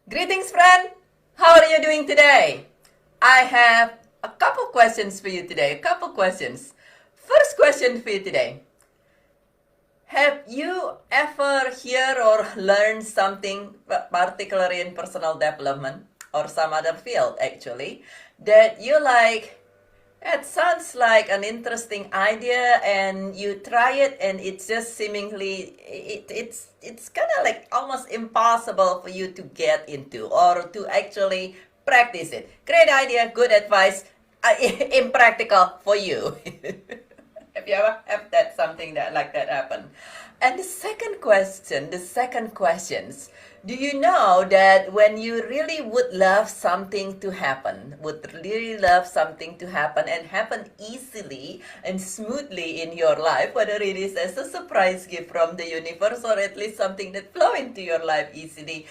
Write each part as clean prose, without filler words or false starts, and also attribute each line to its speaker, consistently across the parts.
Speaker 1: Greetings, friend! How are you doing today? I have a couple questions for you today. A couple questions. First question for you today. Have you ever heard or learned something, particularly in personal development or some other field actually, that you like? It sounds like an interesting idea, and you try it, and it's just seemingly it's kind of like almost impossible for you to get into or to actually practice it. Great idea, good advice, impractical for you. Have you ever have that something that like that happen? And the second questions, do you know that when you really would love something to happen, and happen easily and smoothly in your life, whether it is as a surprise gift from the universe or at least something that flow into your life easily,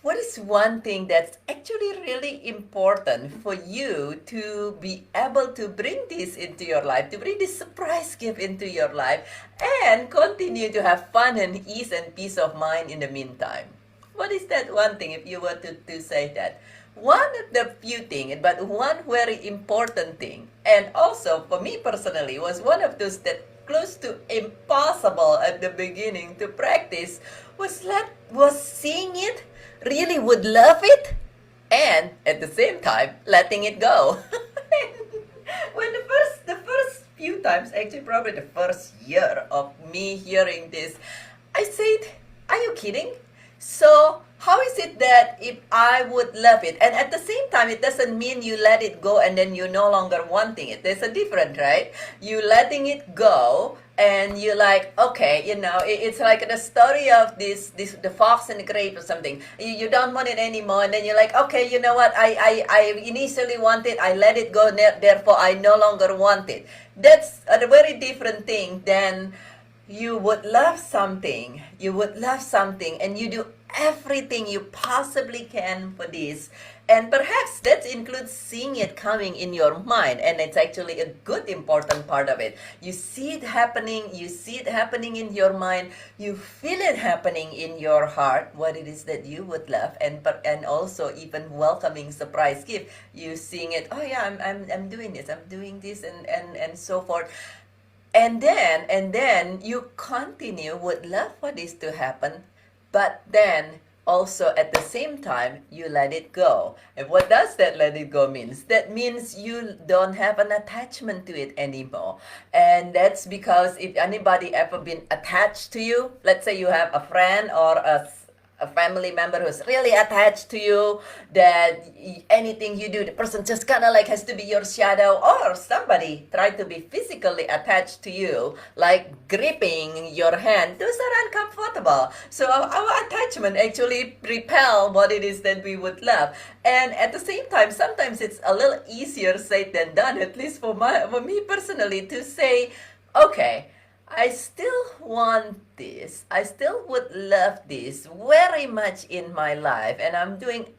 Speaker 1: what is one thing that's actually really important for you to be able to bring this into your life, to bring this surprise gift into your life, and continue to have fun and ease and peace of mind in the meantime? What is that one thing, if you were to say that? One of the few things, but one very important thing, and also for me personally, was one of those that close to impossible at the beginning to practice, was seeing it, really would love it, and at the same time letting it go. When the first few times, actually probably the first year of me hearing this, I said, "Are you kidding?" So how is it that if I would love it, and at the same time, it doesn't mean you let it go and then you're no longer wanting it. There's a difference, right? You letting it go, and you're like, okay, it's like the story of this the fox and the grape or something. You don't want it anymore, and then you're like, okay, you know what? I initially wanted, I let it go, therefore I no longer want it. That's a very different thing than you would love something and you do everything you possibly can for this, and perhaps that includes seeing it coming in your mind, and it's actually a good important part of it. You see it happening in your mind, you feel it happening in your heart, what it is that you would love, and also even welcoming surprise gift, you seeing it, oh yeah, I'm doing this, and so forth. And then you continue, would love for this to happen, but then also at the same time you let it go. And what does that let it go means? That means you don't have an attachment to it anymore. And that's because if anybody ever been attached to you, let's say you have a friend or a family member who's really attached to you, that anything you do, the person just kind of like has to be your shadow, or somebody try to be physically attached to you, like gripping your hand. Those are uncomfortable. So our attachment actually repel what it is that we would love. And at the same time, sometimes it's a little easier said than done, at least for me personally, to say, okay, I still want this. I still would love this very much in my life, and I'm doing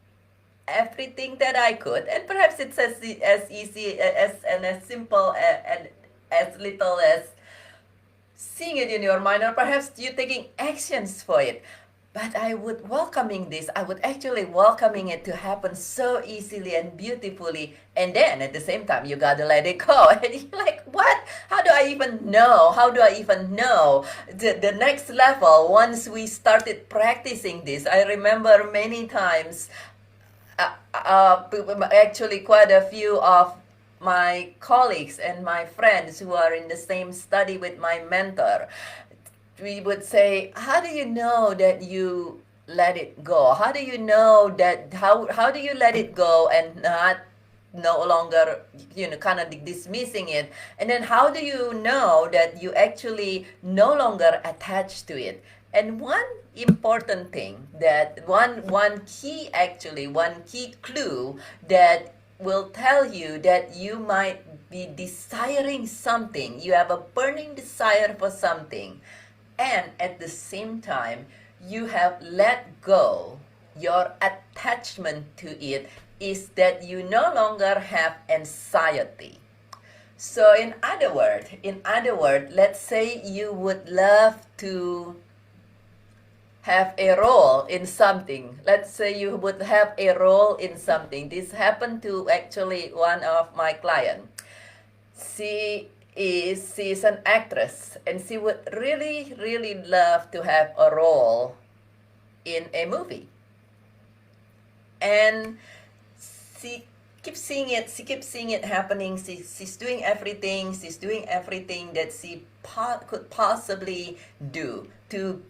Speaker 1: everything that I could. And perhaps it's as easy and as simple and as little as seeing it in your mind, or perhaps you taking actions for it. But I would actually welcoming it to happen so easily and beautifully. And then at the same time, you gotta let it go. And you're like, what? How do I even know? How do I even know? The next level, once we started practicing this, I remember many times, actually quite a few of my colleagues and my friends who are in the same study with my mentor, we would say, how do you know that you let it go? How do you know that, how do you let it go and not no longer, kind of dismissing it? And then how do you know that you actually no longer attached to it? And one important thing, that one key clue that will tell you that you might be desiring something, you have a burning desire for something, and at the same time you have let go your attachment to it, is that you no longer have anxiety. So in other word, let's say you would love to have a role in something. Let's say you would have a role in something. This happened to actually one of my clients. She's an actress and she would really love to have a role in a movie. And she she keeps seeing it happening. She's doing everything. She's doing everything that she could possibly do to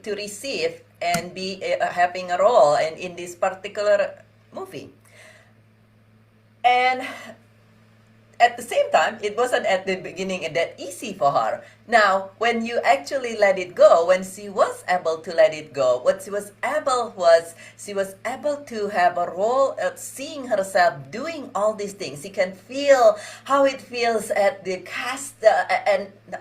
Speaker 1: receive and be having a role in this particular movie. And at the same time, it wasn't at the beginning that easy for her. Now, when you actually let it go, when she was able to let it go, what she was able to have a role of seeing herself doing all these things. She can feel how it feels at the cast and the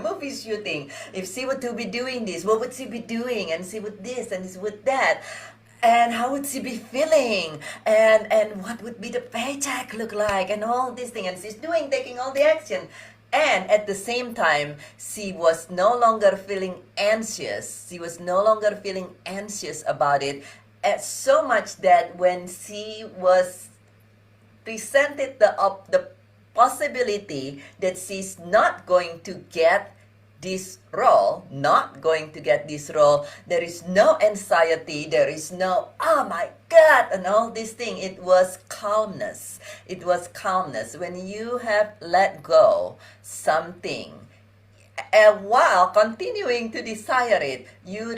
Speaker 1: movie shooting. If she were to be doing this, what would she be doing? And she would this and she would that. And how would she be feeling? And what would be the paycheck look like? And all these things. And she's taking all the action. And at the same time, she was no longer feeling anxious. She was no longer feeling anxious about it. So much that when she was presented the possibility that she's not going to get this role, there is no anxiety, there is no, oh my God, and all this thing. It was calmness. It was calmness. When you have let go something, and while continuing to desire it, you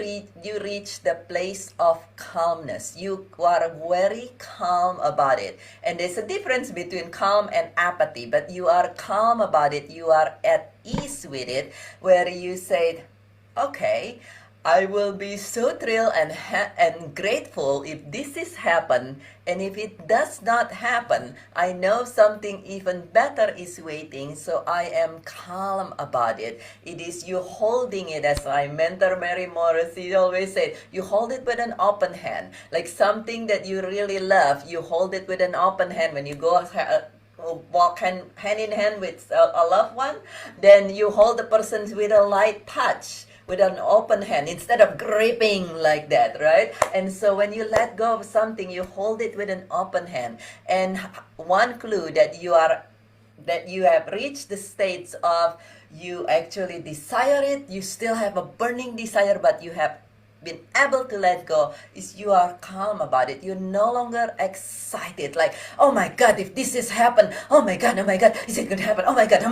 Speaker 1: reach the place of calmness. You are very calm about it. And there's a difference between calm and apathy, but you are calm about it. You are at ease with it, where you said, okay, I will be so thrilled and grateful if this is happen, and if it does not happen, I know something even better is waiting, so I am calm about it. It is you holding it, as my mentor Mary Morrissey always said, you hold it with an open hand, like something that you really love. You hold it with an open hand when you go walk hand in hand with a loved one. Then you hold the person with a light touch, with an open hand, instead of gripping like that, right? And so when you let go of something, you hold it with an open hand. And one clue that you have reached the states of you actually desire it, you still have a burning desire, but you have been able to let go, is you are calm about it. You're no longer excited, like, oh my God, if this has happened, oh my God, is it going to happen? Oh my God.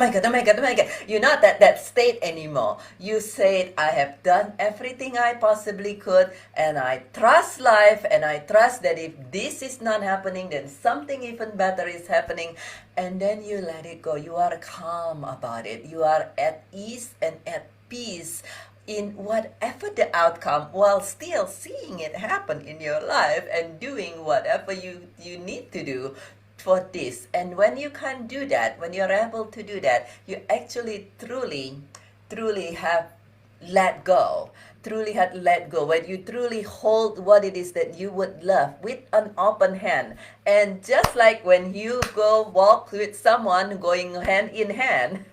Speaker 1: You're not that state anymore. You said, I have done everything I possibly could, and I trust life, and I trust that if this is not happening, then something even better is happening. And then you let it go. You are calm about it. You are at ease and at peace in whatever the outcome, while still seeing it happen in your life and doing whatever you need to do for this. And when you can do that, when you're able to do that, you actually truly have let go. When you truly hold what it is that you would love with an open hand. And just like when you go walk with someone going hand in hand,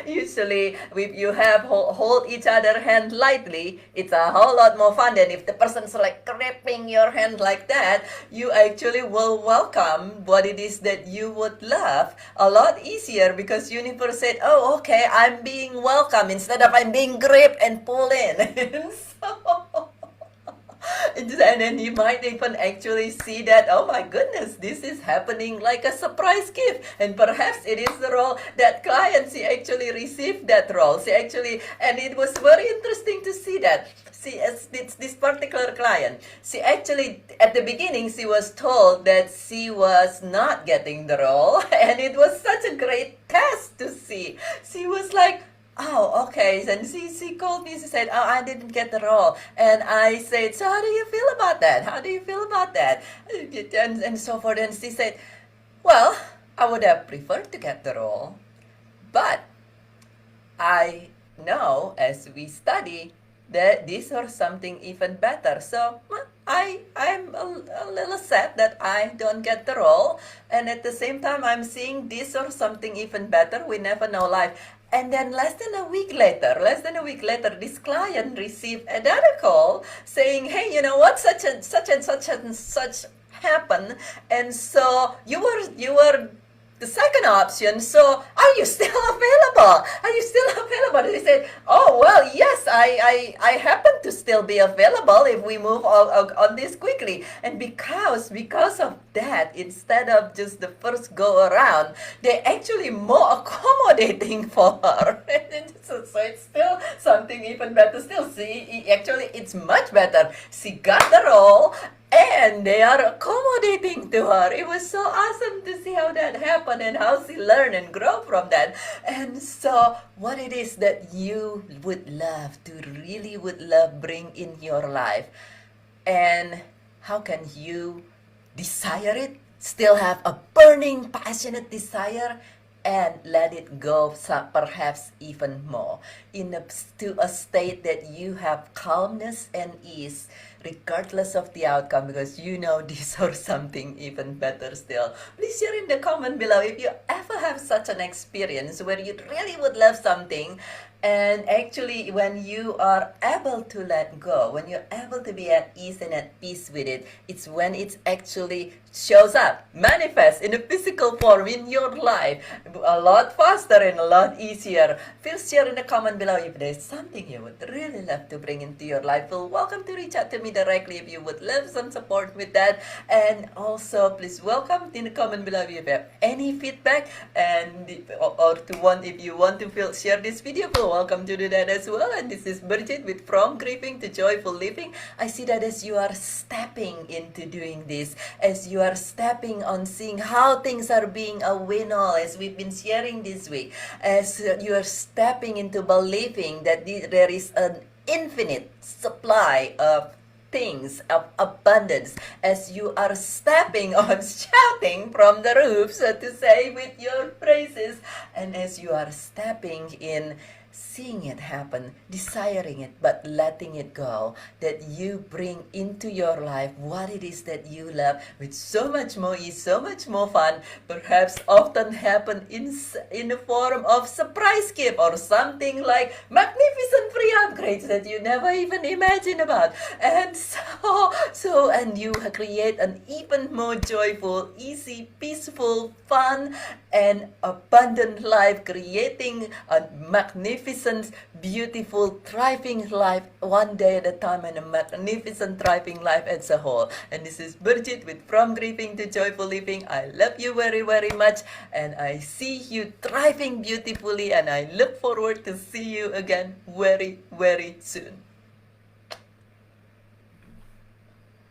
Speaker 1: usually if you have hold each other hand lightly, it's a whole lot more fun than if the person's like gripping your hand like that. You actually will welcome what it is that you would love a lot easier, because universe said, oh okay, I'm being welcome instead of I'm being gripped and pulled in. So and then you might even actually see that, oh my goodness, this is happening like a surprise gift. And perhaps it is the role that client, she actually received that role. And it was very interesting to see that. This particular client, she actually, at the beginning, she was told that she was not getting the role. And it was such a great test to see. She was like, oh, okay. And she called me. She said, oh, I didn't get the role. And I said, so how do you feel about that? And so forth. And she said, well, I would have preferred to get the role. But I know, as we study, that this or something even better. So I'm a little sad that I don't get the role. And at the same time, I'm seeing this or something even better. We never know life. And then less than a week later, this client received another call saying, hey, you know what, such and such and such and such happened, and so you were the second option, so are you still available? Are you still available? They said, oh, well, yes, I happen to still be available if we move on this quickly. And because of that, instead of just the first go around, they actually more accommodating for her. So it's still something even better. Still, see, actually, it's much better. She got the role, and they are accommodating to her. It was so awesome to see how that happened and how she learned and grow from that. And so what it is that you would love to really would love bring in your life, and how can you desire it, still have a burning passionate desire, and let it go, perhaps even more, to a state that you have calmness and ease regardless of the outcome, because you know these are something even better still. Please share in the comment below if you ever have such an experience where you really would love something, and actually when you are able to let go, when you're able to be at ease and at peace with it, it's when it actually shows up, manifests in a physical form in your life a lot faster and a lot easier. Please share in the comment below if there's something you would really love to bring into your life. Feel welcome to reach out to me directly if you would love some support with that. And also please welcome in the comment below if you have any feedback, and if you want to share this video, feel welcome to do that as well. And this is Bridget with From Grieving to Joyful Living. I see that as you are stepping into doing this, as you are stepping on seeing how things are being a win-all, as we've been sharing this week, as you are stepping into believing that there is an infinite supply of things, of abundance, as you are stepping on shouting from the roofs, so to say, with your praises, and as you are stepping in seeing it happen, desiring it, but letting it go, that you bring into your life what it is that you love with so much more ease, so much more fun, perhaps often happen in the form of surprise gift or something like magnificent free upgrades that you never even imagined about. And and you create an even more joyful, easy, peaceful, fun, and abundant life, creating a magnificent, beautiful, thriving life one day at a time, and a magnificent, thriving life as a whole. And this is Bridget with From Grieving to Joyful Living. I love you very, very much, and I see you thriving beautifully, and I look forward to see you again very, very soon.